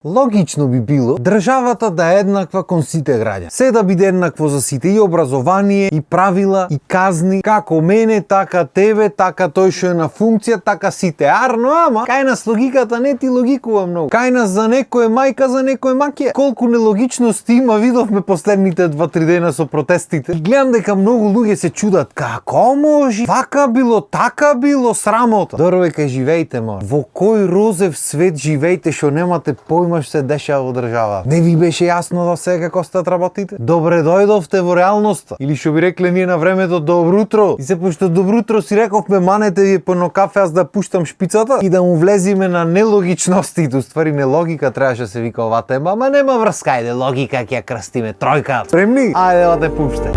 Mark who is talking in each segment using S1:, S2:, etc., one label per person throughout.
S1: Логично би било државата да е еднаква кон сите граѓани. Се да биде еднакво за сите, и образование, и правила, и казни, како мене, така тебе, така тој што е на функција, така сите. Арно, ама кај нас логиката не ти логикува многу. Кај нас за некој е мајка, за некој е маќа. Колку нелогичности има видовме последните 2-3 дена со протестите. И гледам дека многу луѓе се чудат како може, вака било, така било, срамота. Дорвека живеете, мор. Во кој розев свет живеете што немате појма што се дешава во држава? Не ви беше јасно до сега како стат работите? Добре дојдовте во реалноста. Или што би рекле ние на времето добро утро. И се пошто добро утро си рековме манете ви по едно кафе аз да пуштам шпицата и да му влезиме на нелогичностите. Уствари не логика требаше се вика оваа тема, ама нема врска, ајде логика ќе ја крстиме тројка. Спремни? Ајде да те пуште.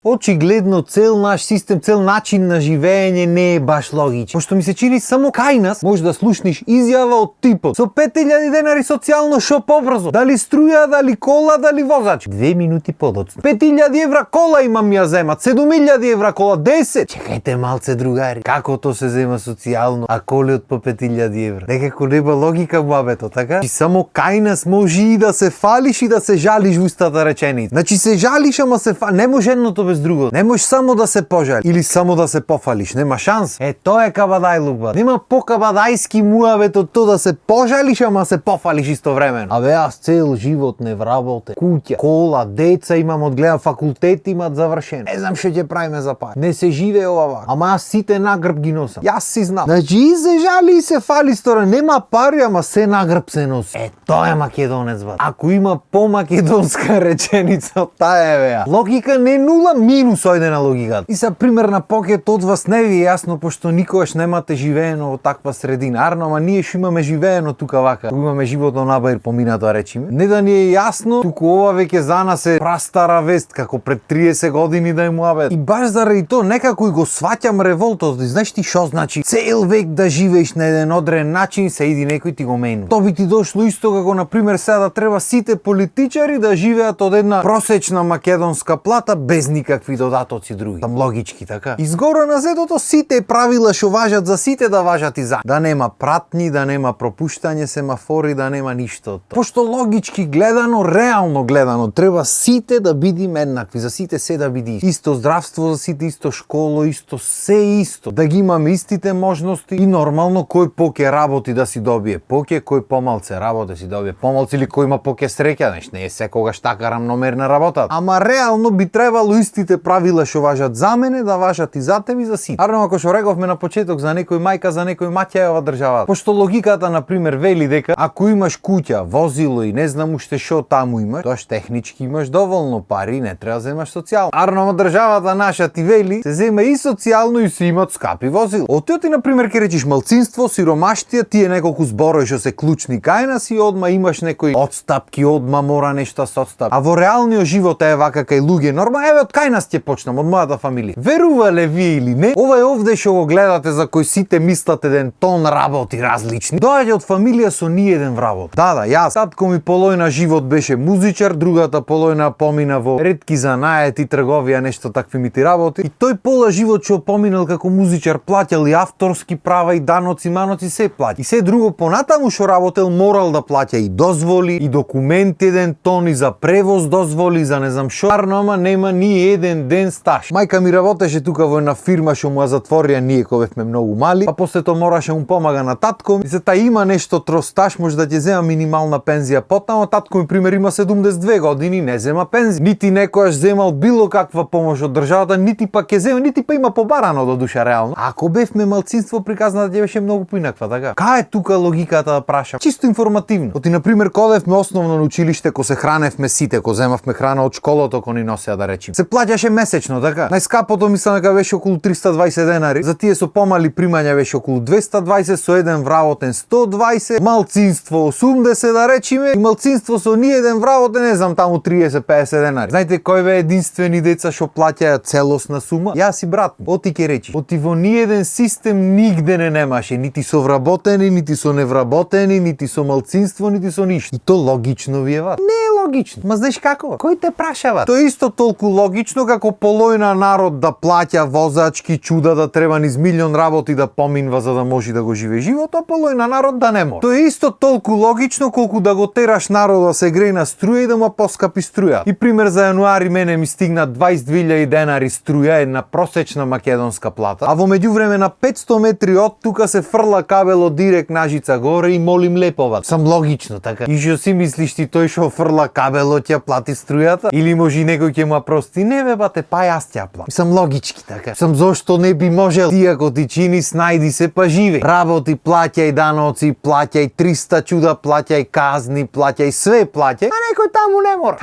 S1: Очигледно цел наш систем, цел начин на живење не е баш логичен. Пошто ми се чини само кај нас може да слушнеш изјава од типот: со 5000 денари социјално шо побрзо, дали струја, дали кола, дали возач. 2 минути подоцна. 5000 евра кола имам ја земат, 7000 евра кола, 10. Чекајте малце, другари. Како то се зема социјално, а колиот по 5000 евра? Некако нема логика муабето, така? И само кај нас може и да се фалиш и да се жалиш во устата реченица. Значи се жалиш, ама се не може едното без друго. Не можеш само да се пожали или само да се пофалиш, нема шанс. Тоа е кабадајлук. Нема покабадајски муавет од тоа да се пожалиш ама се пофалиш истовремено. Абе аз цел живот не вработе. Куќа, кола, деца имам, одгледам, факултет имат завршен. Не знам што ќе правиме за пари. Не се живее ова. Ама аз сите нагрб ги носам. Јас си знам. Значи и се жали и се фали стора, нема пари ама се нагрб се носи. Тоа е македонец бат. Ако има по-македонска реченица од таа е беа. Логика не нула, минус ојде на логиката. И са пример на покет од вас не ви е јасно, пошто никогаш немате живеено во таква средина. Арно, ама ние што имаме живеено тука вака. Имаме животно набаир поминато, речиме. Не да ни е јасно, туку ова веќе за нас е прастара вест, како пред 30 години да е муабет. И баш заради тоа некако и го сваќам револтот. Знаеш ти што значи? Цел век да живееш на еден одреден начин, се иди некој ти го мену. Тоа би ти дошло исто како на пример сега да треба сите политичари да живеат од една просечна македонска плата без никакви додатоци други. Там логички, така? Изгоре на зедото сите правила што важат за сите да важат и за. Да нема пратни, да нема пропуштање семафори, да нема ништо. Пошто логички гледано, реално гледано, треба сите да бидиме еднакви, за сите се да биди исто здравство за сите, исто школа, исто се исто. Да ги имаме истите можности и нормално кој поќе работи да си добие поќе, кој помалце работи да си добие помалце или кој има поќе среќа, знаеш, не е секогаш така рамномерна работа. Ама реално би требало истите правила што важат за мене да важат и за тебе и за сите. Арно, ако што рековме на почеток за некој мајка, за некој маќа е ова држава. Пошто логиката на пример вели дека ако имаш куќа, возило и не знам уште што таму имаш, тоаш технички имаш доволно пари, не треба да земаш социјално. Арно, државата наша ти вели се зема и социјално и се имат скапи возила. Отиот ти на пример ке речиш малцинство, сиромаштија, тие неколку зборови што се клучни кај нас и одма имаш некои одстапки, одма мора нешто се одстап. А во реалниот живот е вака кај луѓе нормално, еве од кај нас ќе почнам, од мојата фамилија. Верувале вие или не, ова е овде што го гледате за кој сите мислат еден тон работи различни. Доаѓа од фамилија со ни еден вработ. Да, јас, татко ми полојна живот беше музичар, другата полојна помина во ретки занаети, трговија, нешто такви мити работи. И тој пола живот што поминал како музичар плаќал и авторски права и даноци, маноци, се плаќа. И се друго понатаму што работел морал да плаќа и дозволи, и документи еден тон, и за превоз дозволи, за не знам шо. Арно, ама нема ни еден ден стаж. Мајка ми работеше тука во една фирма што му ја затворија ние кога бевме многу мали, па после тоа мораше му помага на татко. И се та има нешто тростаж, може да ќе зема минимална пензија потнамо. Татко ми пример има 72 години, не зема пензија. Нити некојаш земал било каква помош од државата, нити па ќе зема, нити па има побарано до душа реално. Ако бевме малцинство, приказната ќе беше многу поинаква, така? Кај е тука логиката да прашам? Чисто информативно. Оти на пример кога бевме основно на училиште, кога се храневме сите, кога земавме храна од школото, кога ни носеа да речем. Се плаќаше месечно, така? Најскапото мислам дека беше околу 320 денари. За тие со помали примања беше околу 220, со еден вработен 120, малцинство 80 да речиме, и малцинство со ни еден вработен, не знам, таму 30-50 денари. Знаете кој бе единствени деца што плаќаја целосна сума? Јас и брат ми. Оти ке речи. Оти во ни еден систем нигде не немаше, нити со вработени, нити со невработени, нити со малцинство, нити со ништо. И то логично ви е ват. Не е логично. Ма знаеш како? Кој те прашава? Тоа е исто толку логично логично како полојна народ да плаќа возачки, чуда да треба низ милион работи да поминва за да може да го живее живот, а полојна народ да не може. Тоа е исто толку логично колку да го тераш народ да се грее на струја и да му поскапи струја. И пример за јануари мене ми стигна 22.000 денари струја, една просечна македонска плата, а во меѓувреме на 500 метри од тука се фрла кабело директ Нажица горе и молим лепова. Сам логично така. И што си мислиш ти тој што фрла кабело ќе плати струјата? Или може некој ќе му прости? Не бе бате, па јас ќе плати. Сам логички така. Сам зошто не би можел? Ти ако ти чини снајди се па живе. Работи, плаќај даноци, плаќај 300 чуда, плаќај казни, плаќај све плаќај, а некој таму не мора.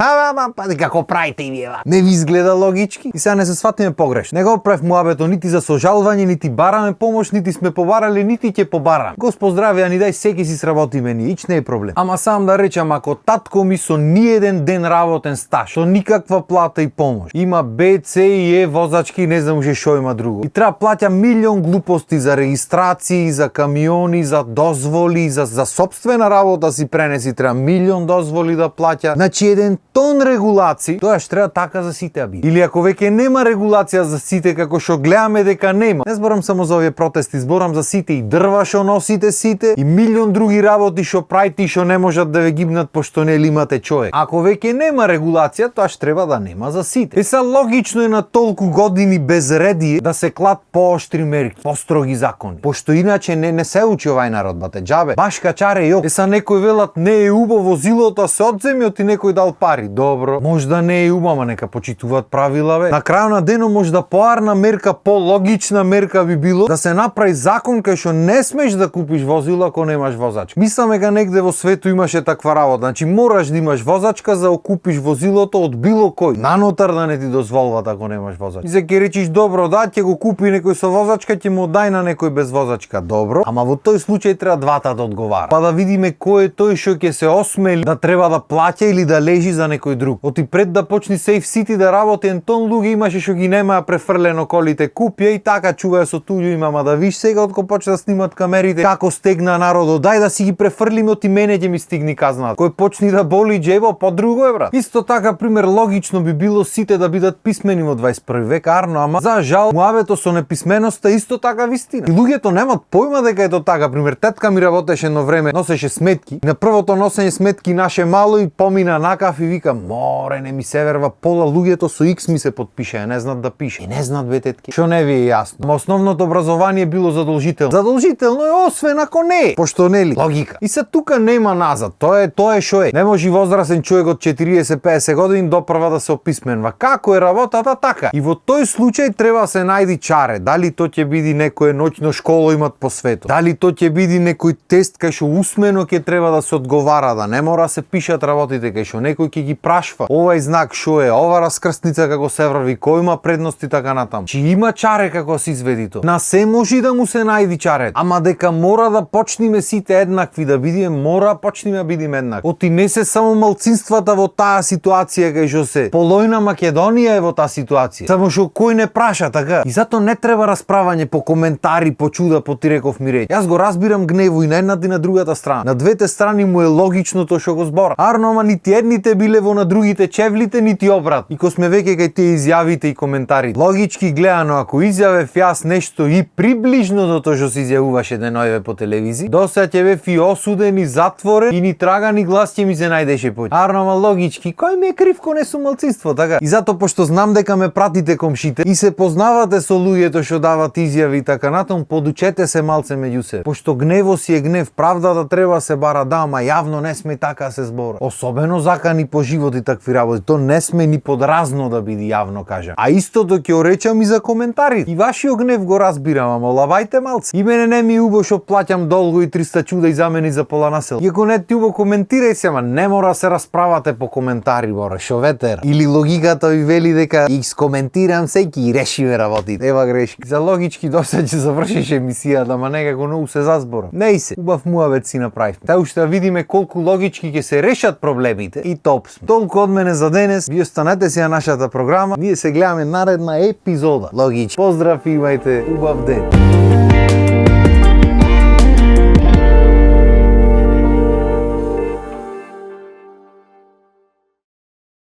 S1: Па како правите и вие? Не ви изгледа логички? И сега не се сватиме погрешно. Не го правев муабето нити за сожалвање, нити бараме помош, нити сме побарали, нити ќе побарам. Господ здраве, ни дај секи си сработиме ни, ич не е проблем. Ама сам да речам, ако татко ми со ниеден ден работен стаж, со никаква плата и помош, има Б, С и Е возачки, не знам уште што има друго. И треба плаќа милион глупости за регистрации, за камиони, за дозволи, за сопствена работа си пренеси, треба милион дозволи да плаќа. Значи еден тон регулации, тоа што треба така за сите би. Или ако веќе нема регулација за сите како што гледаме дека нема. Не зборам само за овие протести, зборам за сите и дрва што носите сите и милион други работи што правите и што не можат да ве гибнат пошто не имате човек. Ако веќе нема регулација, тоа што треба да нема за сите. Е са логично е на толку години безредие да се клат пооштри мерки, построги закони. Пошто иначе не се учи овај народ, бате, џабе. Баш качаре јо. Е са некој велат не е убаво возилото, се одземи од и некој дал пари. Добро, можда не е убаво, нека почитуваат правила бе. На крајот на денот можда поарна мерка, пологична мерка би било да се направи закон кај што не смеш да купиш возило ако немаш возачка. Мислам дека негде во свету имаше таква работа. Значи мораш да имаш возачка за да купиш возилото од било кој. Нанотар да не ти дозволуват ако немаш возачка. И се ќе речиш добро, да ќе го купи некој со возачка, ќе му дај на некој без возачка. Добро, ама во тој случај треба двата да одговара. Па да видиме кој е тој што ќе се осмели да треба да плаќа или да лежи за некој друг. Оти пред да почни Safe City да работи, ентон луѓе имаше што ги немаа префрлено колите, купија и така чуваја со туѓо има, ама да виш сега откако почна да снимат камерите како стегна народот, дај да си ги префрлиме, оти мене ќе ми стигни казна. Кој почни да боли џебо, по друго е брат. Исто така пример логично би било сите да бидат писмени во 21 век, арно, ама за жал муабето со неписменоста исто така вистина. И луѓето немат појма дека е тоа така. Пример тетка ми работеше едно време, носеше сметки. На првото носење сметки наше мало и помина накаф и вика: "Море, не ми се верва, пола луѓето со X ми се подпише, не знаат да пише." И не знаат бе тетки. Што не ви е јасно? Ма основното образование било задолжително. Задолжително е освен ако не е. Пошто нели? Логика. И се тука нема назад. Тоа е што е. Не може возрасен човек од 40-50 години допрва да се описменва. Како е работата така? И во тој случај треба се најди чаре. Дали тоа ќе биде некоја ноќно школа имат по светот? Дали тоа ќе биде некој тест кај што усмено ќе треба да се одговара, да не мора да се пишат работите, кај што некој ќе ги прашва. Овај знак што е, ова раскрстница како се врви, кој има предности така натаму. Чи има чаре како се изведи тоа. На се може да му се најди чаре. Ама дека мора да почнеме сите еднакви да бидиме, мора почнеме да бидиме еднакви. Оти не се само малцинствата во таа ситуација кај што се. Полојна Македонија е во таа ситуација. Само што кој не праша така. И затоа не треба расправање по коментари, по чуда, по ти реков ми реч. Јас го разбирам гнево и на едната и на другата страна. На двете страни му е логично тоа што го збора. Арно, ама нити едните биле во на другите чевлите, нити обрат. И ко сме веќе кај тие изјавите и коментари. Логички гледано, ако изјавев јас нешто и приближно до тоа што се изјавуваше денојве по телевизија, досега ќе бев и осуден и затворен и ни трага ни глас ќе ми се најдеше поќе. Арно, ама логички, кој ми е крив ко не сум малцинство, така? И затоа пошто знам дека ме пратите комшите и се познавате со луѓето што дават изјави и така натаму, подучете се малце меѓу себе. Пошто гнево си е гнев, правдата треба се бара, да, ама јавно не сме така се збора. Особено закани по живот и такви работи, то не сме ни подразно да биде јавно кажа. А истото ќе оречам и за коментари. И вашиот гнев го разбирам, ама лавајте малце. И мене не ми е убаво што плаќам долго и 300 чуда и замени за пола насел. И ако не ти убаво коментирај се, ама не мора се расправате по коментари, море, шо ветер. Или логиката ви вели дека ги скоментирам секи и решиме работите. Ева грешки. За логички досега ќе завршиш емисијата, ама некако многу се зазборам. Не се, убав муабет си направивме. Та уште видиме колку логички ќе се решат проблемите и топ сме. Толку од мене за денес. Ви останете си на нашата програма. Ние се гледаме наредна епизода. Логички. Поздрав, имајте убав ден.